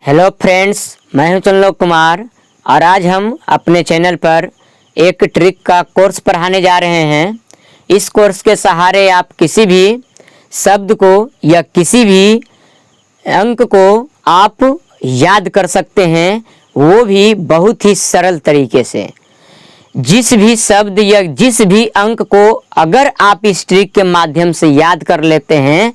Hello friends, मैं हूं चंद्रलोक कुमार और आज हम अपने चैनल पर एक ट्रिक का कोर्स पढ़ाने जा रहे हैं। इस कोर्स के सहारे आप किसी भी शब्द को या किसी भी अंक को आप याद कर सकते हैं, वो भी बहुत ही सरल तरीके से। जिस भी शब्द या जिस भी अंक को अगर आप इस ट्रिक के माध्यम से याद कर लेते हैं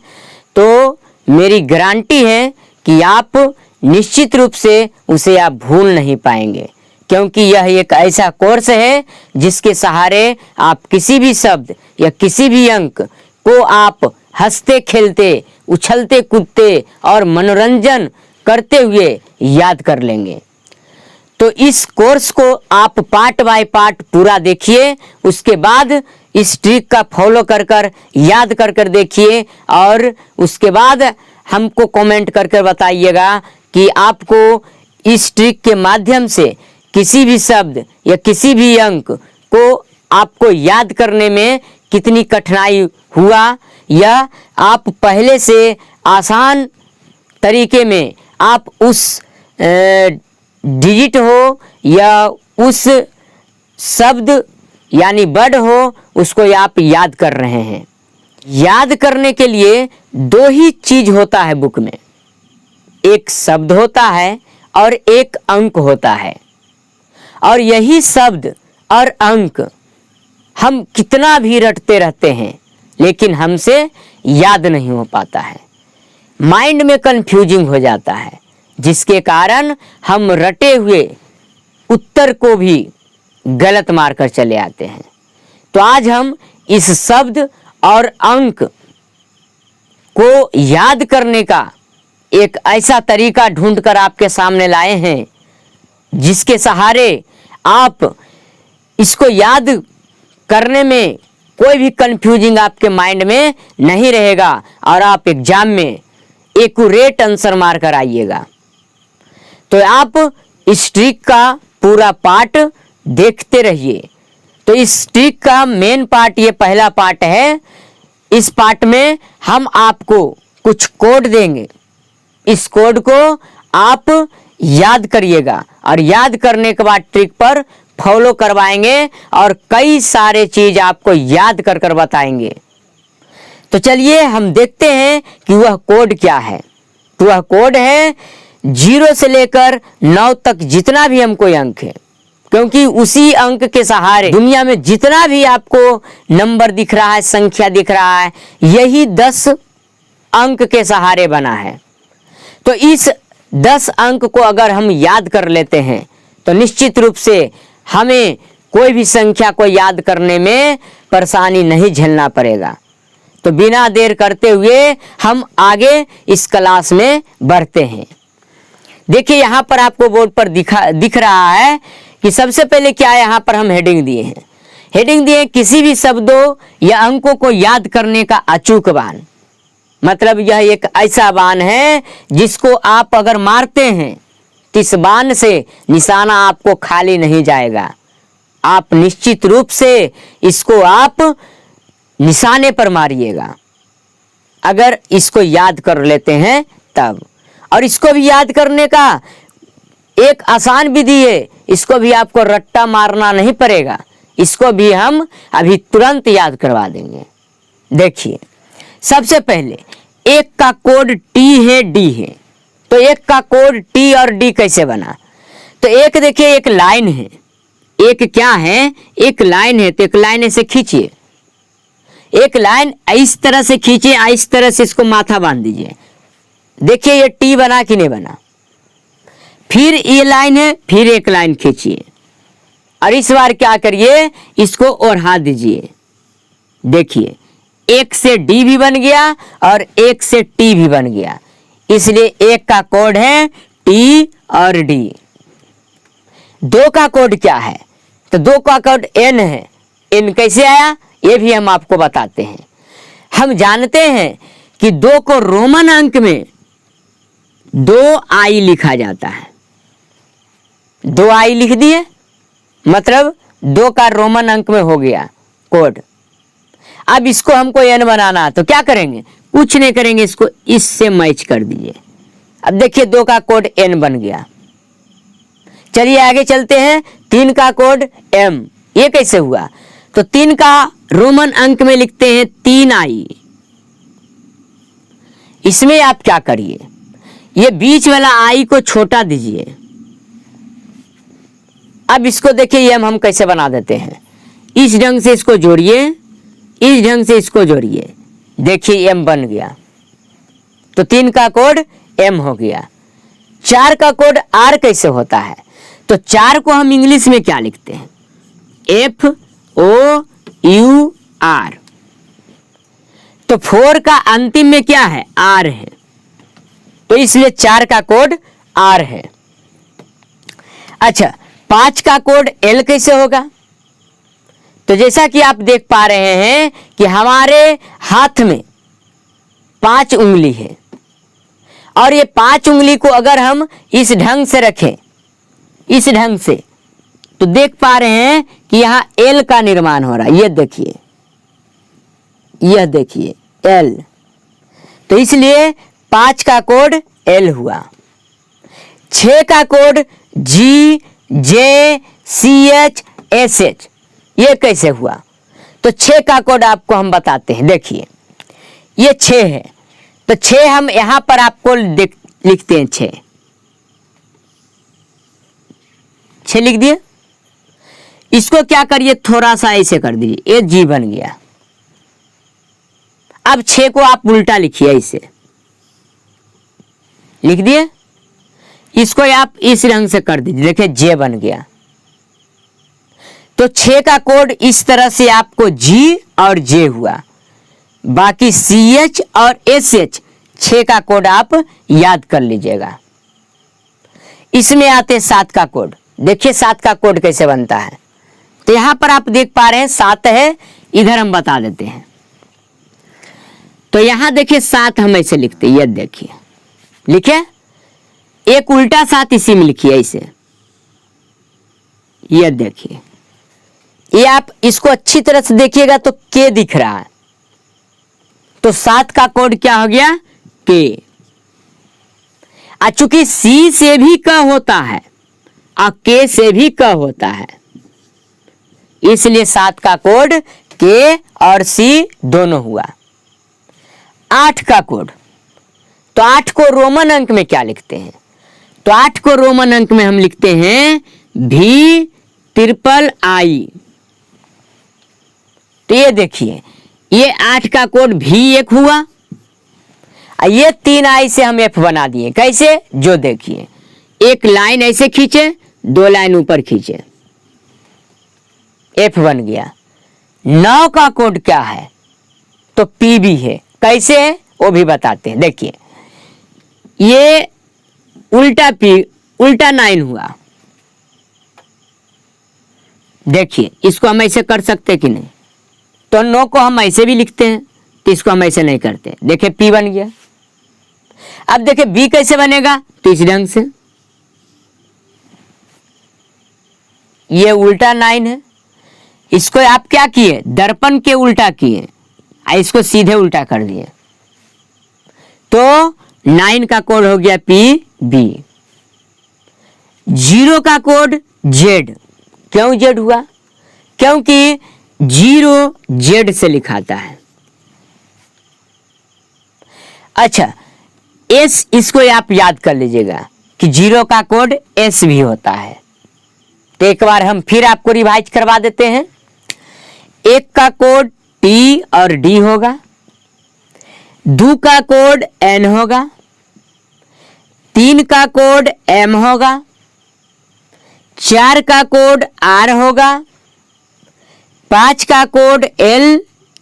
तो मेरी गारंटी है कि आप निश्चित रूप से उसे आप भूल नहीं पाएंगे, क्योंकि यह एक ऐसा कोर्स है जिसके सहारे आप किसी भी शब्द या किसी भी अंक को आप हंसते खेलते, उछलते कूदते और मनोरंजन करते हुए याद कर लेंगे। तो इस कोर्स को आप पार्ट बाय पार्ट पूरा देखिए, उसके बाद इस ट्रिक का फॉलो कर याद कर देखिए और उसके बाद हमको कमेंट कर बताइएगा कि आपको इस ट्रिक के माध्यम से किसी भी शब्द या किसी भी अंक को आपको याद करने में कितनी कठिनाई हुआ, या आप पहले से आसान तरीके में आप उस डिजिट हो या उस शब्द यानी वर्ड हो, उसको आप याद कर रहे हैं। याद करने के लिए दो ही चीज होता है बुक में, एक शब्द होता है और एक अंक होता है। और यही शब्द और अंक हम कितना भी रटते रहते हैं लेकिन हमसे याद नहीं हो पाता है, माइंड में कंफ्यूजिंग हो जाता है, जिसके कारण हम रटे हुए उत्तर को भी गलत मारकर चले आते हैं। तो आज हम इस शब्द और अंक को याद करने का एक ऐसा तरीका ढूंढकर आपके सामने लाए हैं जिसके सहारे आप इसको याद करने में कोई भी कंफ्यूजिंग आपके माइंड में नहीं रहेगा और आप एग्जाम में एक्यूरेट आंसर मार कर आइएगा। तो आप इस ट्रिक का पूरा पार्ट देखते रहिए। तो इस ट्रिक का मेन पार्ट, ये पहला पार्ट है। इस पार्ट में हम आपको कुछ कोड देंगे, इस कोड को आप याद करिएगा और याद करने के बाद ट्रिक पर फॉलो करवाएंगे और कई सारे चीज आपको याद कर बताएंगे। तो चलिए हम देखते हैं कि वह कोड क्या है। तो वह कोड है 0 से लेकर 9 तक जितना भी हमको अंक है, क्योंकि उसी अंक के सहारे दुनिया में जितना भी आपको नंबर दिख रहा है, संख्या दिख रहा है, यही 10 अंक के सहारे बना है। तो इस 10 अंक को अगर हम याद कर लेते हैं तो निश्चित रूप से हमें कोई भी संख्या को याद करने में परेशानी नहीं झेलना पड़ेगा। तो बिना देर करते हुए हम आगे इस क्लास में बढ़ते हैं। देखिए यहाँ पर आपको बोर्ड पर दिख रहा है कि सबसे पहले क्या है, यहाँ पर हम हेडिंग दिए हैं। हेडिंग दिए किसी भी शब्दों या अंकों को याद करने का अचूक बान। मतलब यह एक ऐसा बाण है जिसको आप अगर मारते हैं तो इस बाण से निशाना आपको खाली नहीं जाएगा। आप निश्चित रूप से इसको आप निशाने पर मारिएगा अगर इसको याद कर लेते हैं तब। और इसको भी याद करने का एक आसान विधि है, इसको भी आपको रट्टा मारना नहीं पड़ेगा, इसको भी हम अभी तुरंत याद करवा देंगे। देखिए सबसे पहले एक का कोड टी है, डी है। तो एक का कोड टी और डी कैसे बना? तो एक देखिए, एक लाइन है, एक क्या है, एक लाइन है। तो एक लाइन ऐसे खींचिए, एक लाइन इस तरह से खींचिए, इस तरह से इसको माथा बांध दीजिए। देखिए ये टी बना कि नहीं बना। फिर ये लाइन है, फिर एक लाइन खींचिए और इस बार क्या करिए, इसको ओढ़ा दीजिए। देखिए एक से डी भी बन गया और एक से टी भी बन गया, इसलिए एक का कोड है टी और डी। 2 का कोड क्या है? तो 2 का कोड एन है। एन कैसे आया ये भी हम आपको बताते हैं। हम जानते हैं कि 2 को रोमन अंक में 2 आई लिखा जाता है। 2 आई लिख दिए, मतलब 2 का रोमन अंक में हो गया कोड। अब इसको हमको एन बनाना, तो क्या करेंगे? कुछ नहीं करेंगे, इसको इससे मैच कर दीजिए। अब देखिए 2 का कोड N बन गया। चलिए आगे चलते हैं। 3 का कोड M, ये कैसे हुआ? तो 3 का रोमन अंक में लिखते हैं 3I। इसमें आप क्या करिए, ये बीच वाला I को छोटा दीजिए। अब इसको देखिए ये हम कैसे बना देते हैं, इस ढंग से इसको जोड़िए, इस ढंग से इसको जोड़िए, देखिए M बन गया। तो 3 का कोड M हो गया। 4 का कोड R कैसे होता है? तो 4 को हम इंग्लिश में क्या लिखते हैं? FOUR। तो 4 का अंतिम में क्या है? R है, तो इसलिए 4 का कोड R है। अच्छा, 5 का कोड L कैसे होगा? तो जैसा कि आप देख पा रहे हैं कि हमारे हाथ में 5 उंगली है, और ये 5 उंगली को अगर हम इस ढंग से रखें, इस ढंग से, तो देख पा रहे हैं कि यहां L का निर्माण हो रहा है। ये देखिए, यह देखिए L। तो इसलिए 5 का कोड L हुआ। 6 का कोड GJCHSH, ये कैसे हुआ? तो 6 का कोड आपको हम बताते हैं। देखिए ये 6 है, तो 6 हम यहां पर आपको लिखते हैं। 6 लिख दिए। इसको क्या करिए, थोड़ा सा ऐसे कर दीजिए, ये G बन गया। अब 6 को आप उल्टा लिखिए, ऐसे लिख दिए। इसको आप इस रंग से कर दीजिए, देखिए J बन गया। तो 6 का कोड इस तरह से आपको G और J हुआ। बाकी CH और SH 6 का कोड आप याद कर लीजिएगा। इसमें आते 7 का कोड। देखिए 7 का कोड कैसे बनता है। तो यहां पर आप देख पा रहे हैं 7 है, इधर हम बता देते हैं। तो यहां देखिए 7 हम ऐसे लिखते हैं, ये देखिए लिखे, एक उल्टा 7 इसी में लिखिए ऐसे, ये देखिए। ये आप इसको अच्छी तरह से देखिएगा तो K दिख रहा है, तो 7 का कोड क्या हो गया? K। चूंकि C से भी क होता है और K से भी क होता है, इसलिए 7 का कोड K और C दोनों हुआ। 8 का कोड, तो 8 को रोमन अंक में क्या लिखते हैं? तो 8 को रोमन अंक में हम लिखते हैं VIII। तो ये देखिए, ये 8 का कोड V1 हुआ, और ये 3I से हम F बना दिए। कैसे? जो देखिए, एक लाइन ऐसे खींचे, 2 लाइन ऊपर खींचे, F बन गया। 9 का कोड क्या है? तो PB है। कैसे है वो भी बताते हैं। देखिए ये उल्टा उल्टा 9 हुआ। देखिए इसको हम ऐसे कर सकते कि नहीं? तो 9 को हम ऐसे भी लिखते हैं, तो इसको हम ऐसे नहीं करते। देखिए P बन गया। अब देखिए B कैसे बनेगा? तो इस ढंग से, ये उल्टा 9 है, इसको आप क्या किए? दर्पण के उल्टा किए, इसको सीधे उल्टा कर दिए, तो 9 का कोड हो गया PB। 0 का कोड Z। क्यों Z हुआ? क्योंकि 0 Z से लिखाता है। अच्छा, S, इसको आप याद कर लीजिएगा कि 0 का कोड S भी होता है। तो एक बार हम फिर आपको रिवाइज करवा देते हैं। 1 का कोड T और D होगा, 2 का कोड N होगा, 3 का कोड M होगा, 4 का कोड R होगा, 5 का कोड L,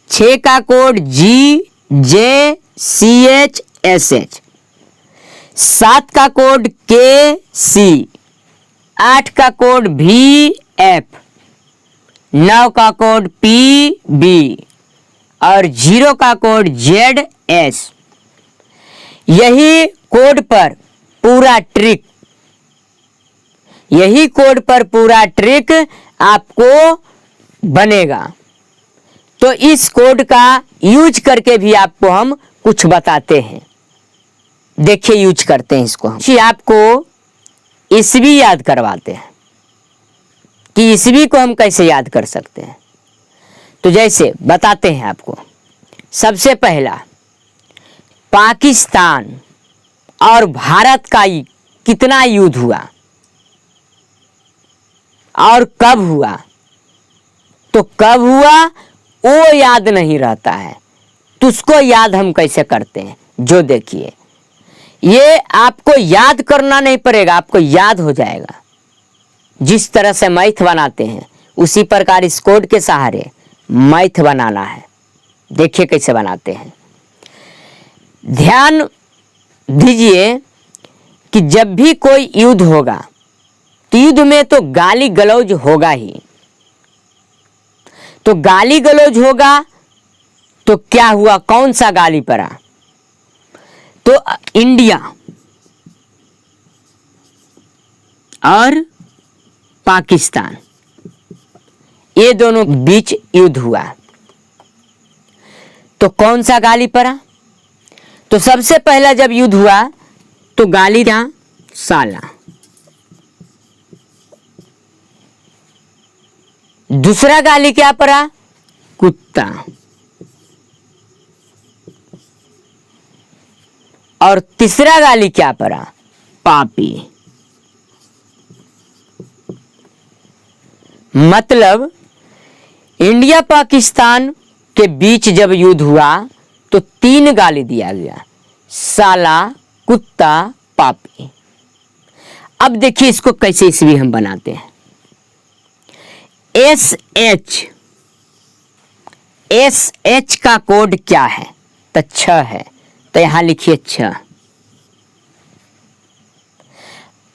6 का code G, J, CH, SH, 7 का कोड K, C, 8 का कोड V, F, 9 का कोड P, B और 0 का कोड Z, S। यही कोड पर पूरा ट्रिक, यही कोड पर पूरा ट्रिक आपको बनेगा। तो इस कोड का यूज करके भी आपको हम कुछ बताते हैं। देखिए यूज करते हैं इसको हम। आपको ईस्वी याद करवाते हैं कि ईस्वी को हम कैसे याद कर सकते हैं। तो जैसे बताते हैं आपको, सबसे पहला पाकिस्तान और भारत का कितना युद्ध हुआ और कब हुआ, तो कब हुआ वो याद नहीं रहता है, तो उसको याद हम कैसे करते हैं। जो देखिए, ये आपको याद करना नहीं पड़ेगा, आपको याद हो जाएगा। जिस तरह से मैथ बनाते हैं उसी प्रकार इस कोड के सहारे मैथ बनाना है। देखिए कैसे बनाते हैं। ध्यान दीजिए कि जब भी कोई युद्ध होगा तो युद्ध में तो गाली गलौज होगा ही। तो गाली गलौज होगा तो क्या हुआ, कौन सा गाली पड़ा, तो इंडिया और पाकिस्तान ये दोनों बीच युद्ध हुआ, तो कौन सा गाली पड़ा। तो सबसे पहला जब युद्ध हुआ तो गाली था साला, दूसरा गाली क्या पड़ा, कुत्ता, और तीसरा गाली क्या पड़ा, पापी। मतलब इंडिया पाकिस्तान के बीच जब युद्ध हुआ तो 3 गाली दिया गया, साला, कुत्ता, पापी। अब देखिए इसको कैसे ईस्वी हम बनाते हैं। एस का कोड क्या है, तो 6 है, तो यहां लिखिए 6।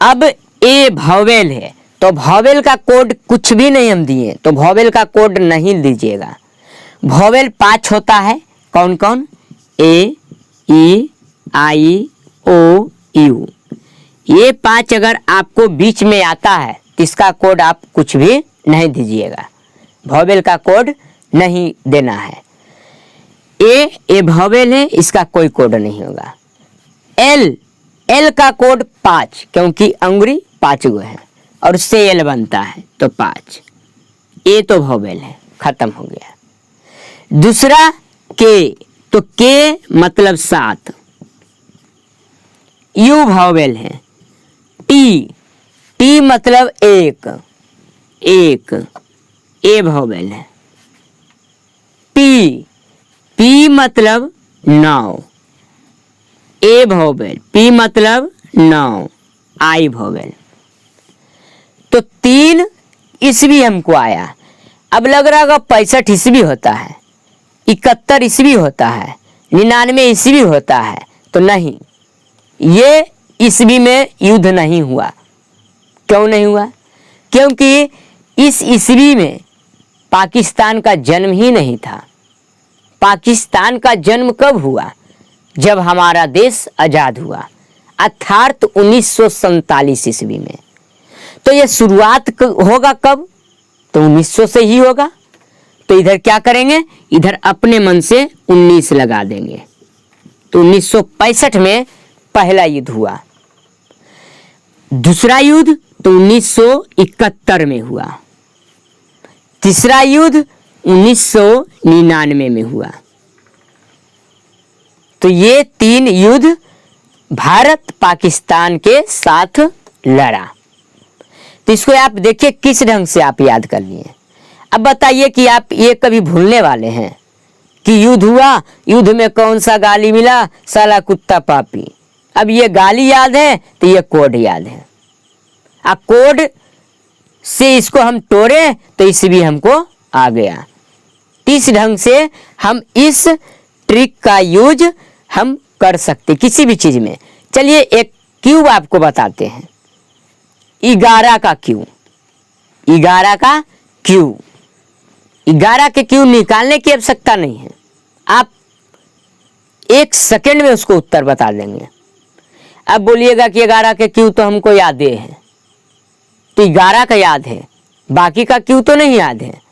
अब ए वॉवेल है तो वॉवेल का कोड कुछ भी नहीं हम दिए, तो वॉवेल का कोड नहीं दीजिएगा। वॉवेल 5 होता है, कौन कौन, ए, ई, आई, ओ, यू। ये 5 अगर आपको बीच में आता है तो इसका कोड आप कुछ भी नहीं दीजिएगा, वॉवेल का कोड नहीं देना है। ए वॉवेल है, इसका कोई कोड नहीं होगा। एल का कोड 5, क्योंकि अंगुरी 5 गो है और उससे एल बनता है तो 5। ए तो वॉवेल है, खत्म हो गया। दूसरा के, तो के मतलब 7, यू वॉवेल है। टी मतलब 1, ए वॉवेल है। पी मतलब 9, ए वॉवेल, पी मतलब 9, आई वॉवेल। तो 3 ईस्वी हमको आया। अब लग रहा होगा 65 ईस्वी होता है, 71 ईस्वी होता है, 99 ईस्वी होता है, तो नहीं, ये ईस्वी में युद्ध नहीं हुआ। क्यों नहीं हुआ, क्योंकि इस ईस्वी में पाकिस्तान का जन्म ही नहीं था। पाकिस्तान का जन्म कब हुआ, जब हमारा देश आज़ाद हुआ, अर्थात 1947 ईस्वी में। तो ये शुरुआत होगा कब, तो 1900 से ही होगा। तो इधर क्या करेंगे, इधर अपने मन से 19 लगा देंगे। तो 1965 में पहला युद्ध हुआ। दूसरा युद्ध तो 1971 में हुआ। तीसरा युद्ध 1999 में हुआ। तो ये 3 युद्ध भारत पाकिस्तान के साथ लड़ा। तो इसको आप देखिए किस ढंग से आप याद कर लिए। अब बताइए कि आप ये कभी भूलने वाले हैं कि युद्ध हुआ, युद्ध में कौन सा गाली मिला, साला, कुत्ता, पापी। अब ये गाली याद है तो ये कोड याद है। अब कोड से इसको हम तोड़े तो ईस्वी हमको आ गया। इस ढंग से हम इस ट्रिक का यूज हम कर सकते किसी भी चीज में। चलिए एक क्यूब आपको बताते हैं, 11 का क्यूब। 11 का क्यूब, 11 के क्यूब निकालने की आवश्यकता नहीं है, आप 1 सेकंड में उसको उत्तर बता देंगे। अब बोलिएगा कि 11 के क्यूब तो हमको याद है, तो 11 का याद है, बाकी का क्यूब तो नहीं याद है।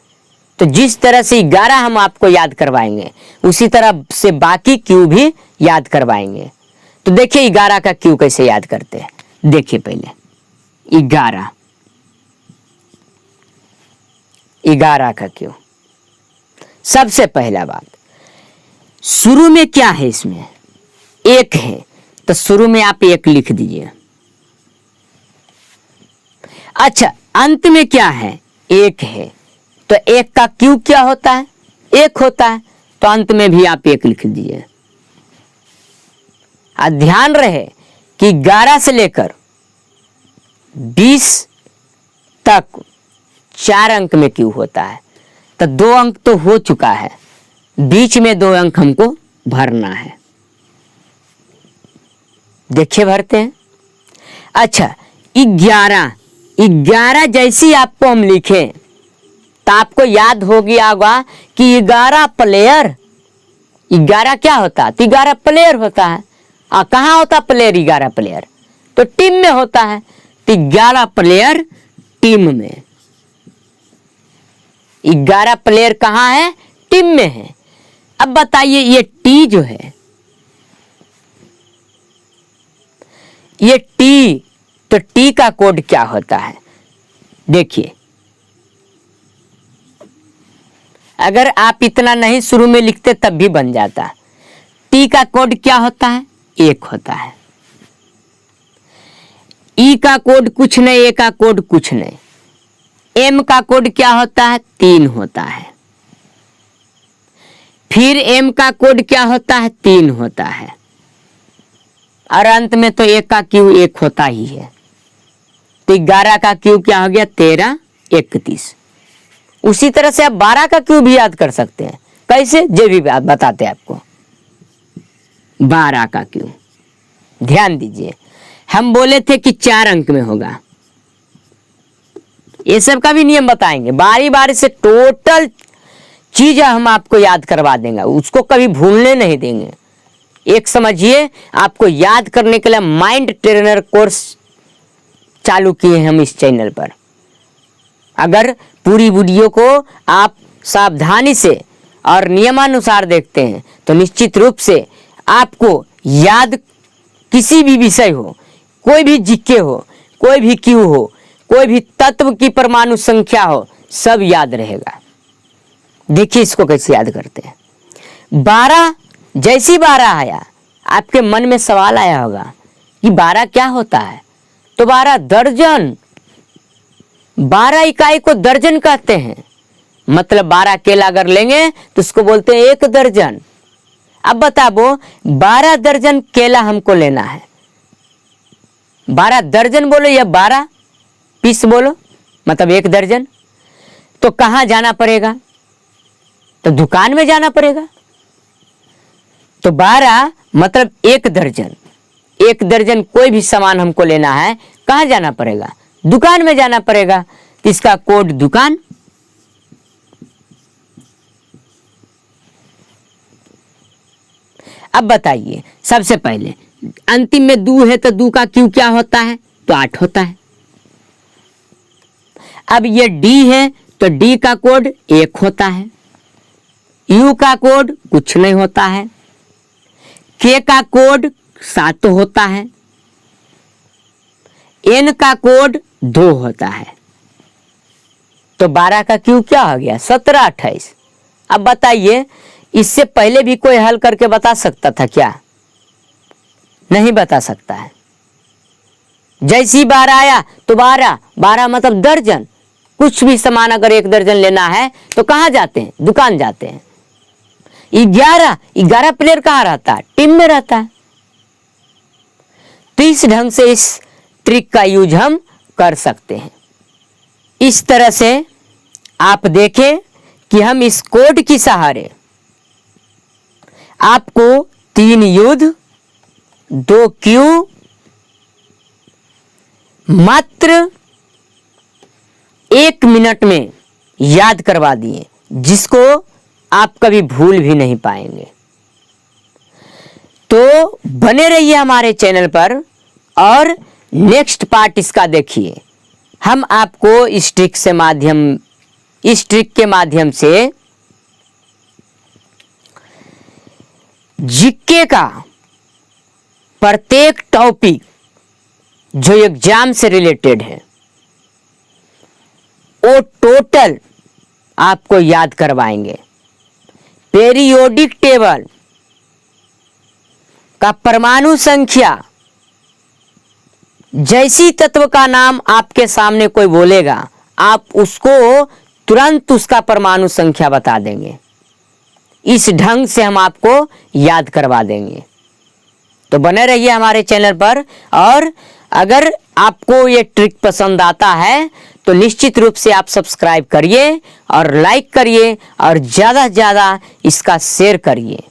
तो जिस तरह से 11 हम आपको याद करवाएंगे उसी तरह से बाकी क्यूब भी याद करवाएंगे। तो देखिए 11 का क्यू कैसे याद करते हैं। देखिए पहले 11 का क्यू। सबसे पहला बात, शुरू में क्या है, इसमें 1 है, तो शुरू में आप 1 लिख दीजिए। अच्छा, अंत में क्या है, 1 है, तो 1 का क्यू क्या होता है, 1 होता है, तो अंत में भी आप 1 लिख दीजिए। ध्यान रहे कि 11 से लेकर 20 तक 4 अंक में क्यू होता है, तो 2 अंक तो हो चुका है, बीच में 2 अंक हमको भरना है। देखिए भरते हैं। अच्छा, 11 जैसी आपको हम लिखें तो आपको याद हो गया होगा कि 11 प्लेयर, 11 क्या होता है, तो 11 प्लेयर होता है। कहाँ होता प्लेयर, 11 प्लेयर तो टीम में होता है, तो 11 प्लेयर टीम में। 11 प्लेयर कहाँ है, टीम में है। अब बताइए ये टी जो है, ये टी, तो टी का कोड क्या होता है, देखिए अगर आप इतना नहीं शुरू में लिखते तब भी बन जाता। टी का कोड क्या होता है, 1 होता है। ई का कोड कुछ नहीं, ए का कोड कुछ नहीं। एम का कोड क्या होता है, 3 होता है। फिर एम का कोड क्या होता है, 3 होता है। और अंत में तो 1 का क्यू 1 होता ही है। तो 11 का क्यू क्या हो गया, 13, 31। उसी तरह से आप 12 का क्यू भी याद कर सकते हैं। कैसे, जो भी बात बताते हैं आपको। 12 का क्यू ध्यान दीजिए, हम बोले थे कि 4 अंक में होगा। ये सब का भी नियम बताएंगे, बारी बारी से टोटल चीज हम आपको याद करवा देंगे, उसको कभी भूलने नहीं देंगे। एक समझिए, आपको याद करने के लिए माइंड ट्रेनर कोर्स चालू किए हैं हम इस चैनल पर। अगर पूरी वीडियो को आप सावधानी से और नियमानुसार देखते हैं तो निश्चित रूप से आपको याद, किसी भी विषय हो, कोई भी जीके हो, कोई भी क्यू हो, कोई भी तत्व की परमाणु संख्या हो, सब याद रहेगा। देखिए इसको कैसे याद करते हैं। 12, जैसी 12 आया आपके मन में सवाल आया होगा कि 12 क्या होता है, तो 12 दर्जन, 12 इकाई को दर्जन कहते हैं। मतलब 12 केला अगर लेंगे तो उसको बोलते हैं 1 दर्जन। अब बताओ 12 दर्जन केला हमको लेना है, 12 दर्जन बोलो या 12 पीस बोलो, मतलब 1 दर्जन। तो कहाँ जाना पड़ेगा, तो दुकान में जाना पड़ेगा। तो 12 मतलब 1 दर्जन, 1 दर्जन कोई भी सामान हमको लेना है, कहाँ जाना पड़ेगा, दुकान में जाना पड़ेगा। तो इसका कोड दुकान। अब बताइए, सबसे पहले अंतिम में 2 है तो 2 का क्यू क्या होता है, तो 8 होता है। अब ये डी है तो डी का कोड 1 होता है। यू का कोड कुछ नहीं होता है। के का कोड 7 होता है। एन का कोड 2 होता है। तो 12 का क्यू क्या हो गया, 17, 28। अब बताइए, इससे पहले भी कोई हल करके बता सकता था क्या, नहीं बता सकता है। जैसी 12 आया तो 12 मतलब दर्जन। कुछ भी सामान अगर 1 दर्जन लेना है तो कहाँ जाते हैं, दुकान जाते हैं। 11 प्लेयर कहाँ रहता है, टीम में रहता है। तो इस ढंग से इस ट्रिक का यूज हम कर सकते हैं। इस तरह से आप देखें कि हम इस कोड की सहारे आपको 3 युद्ध, 2 क्यू मात्र 1 मिनट में याद करवा दिए, जिसको आप कभी भूल भी नहीं पाएंगे। तो बने रहिए हमारे चैनल पर और नेक्स्ट पार्ट इसका देखिए। हम आपको इस ट्रिक के माध्यम से जीके का प्रत्येक टॉपिक जो एग्जाम से रिलेटेड है वो टोटल आपको याद करवाएंगे। पेरियोडिक टेबल का परमाणु संख्या, जैसी तत्व का नाम आपके सामने कोई बोलेगा आप उसको तुरंत उसका परमाणु संख्या बता देंगे। इस ढंग से हम आपको याद करवा देंगे। तो बने रहिए हमारे चैनल पर, और अगर आपको ये ट्रिक पसंद आता है तो निश्चित रूप से आप सब्सक्राइब करिए और लाइक करिए और ज़्यादा से ज़्यादा इसका शेयर करिए,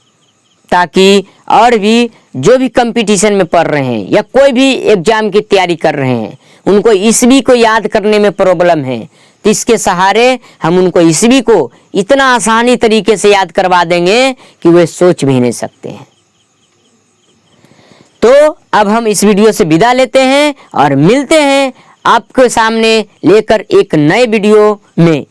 ताकि और भी जो भी कंपटीशन में पढ़ रहे हैं या कोई भी एग्जाम की तैयारी कर रहे हैं उनको ईसवी को याद करने में प्रॉब्लम है, तो इसके सहारे हम उनको ईसवी को इतना आसानी तरीके से याद करवा देंगे कि वे सोच भी नहीं सकते हैं। तो अब हम इस वीडियो से विदा लेते हैं और मिलते हैं आपके सामने लेकर एक नए वीडियो में।